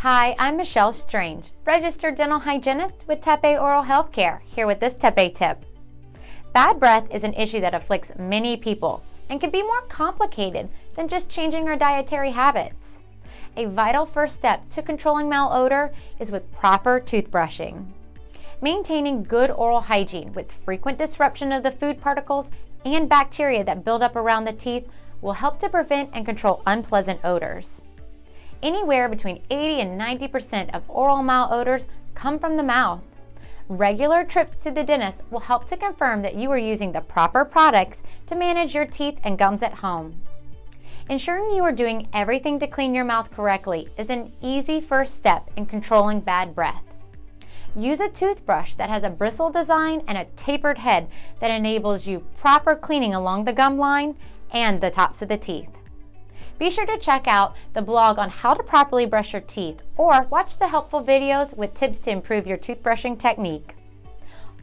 Hi, I'm Michelle Strange, registered dental hygienist with TePe Oral Health Care, here with this TePe tip. Bad breath is an issue that afflicts many people and can be more complicated than just changing our dietary habits. A vital first step to controlling malodor is with proper toothbrushing. Maintaining good oral hygiene with frequent disruption of the food particles and bacteria that build up around the teeth will help to prevent and control unpleasant odors. Anywhere between 80 and 90% of oral malodors come from the mouth. Regular trips to the dentist will help to confirm that you are using the proper products to manage your teeth and gums at home. Ensuring you are doing everything to clean your mouth correctly is an easy first step in controlling bad breath. Use a toothbrush that has a bristle design and a tapered head that enables you proper cleaning along the gum line and the tops of the teeth. Be sure to check out the blog on how to properly brush your teeth or watch the helpful videos with tips to improve your toothbrushing technique.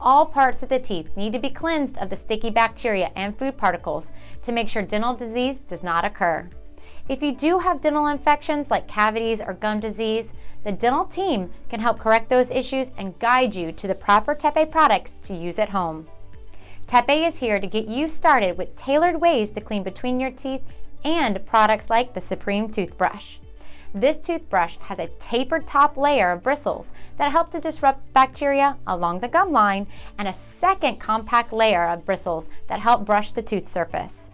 All parts of the teeth need to be cleansed of the sticky bacteria and food particles to make sure dental disease does not occur. If you do have dental infections like cavities or gum disease, the dental team can help correct those issues and guide you to the proper TePe products to use at home. TePe is here to get you started with tailored ways to clean between your teeth and products like the Supreme Toothbrush. This toothbrush has a tapered top layer of bristles that help to disrupt bacteria along the gum line and a second compact layer of bristles that help brush the tooth surface.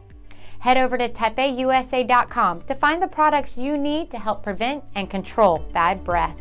Head over to TePeUSA.com to find the products you need to help prevent and control bad breath.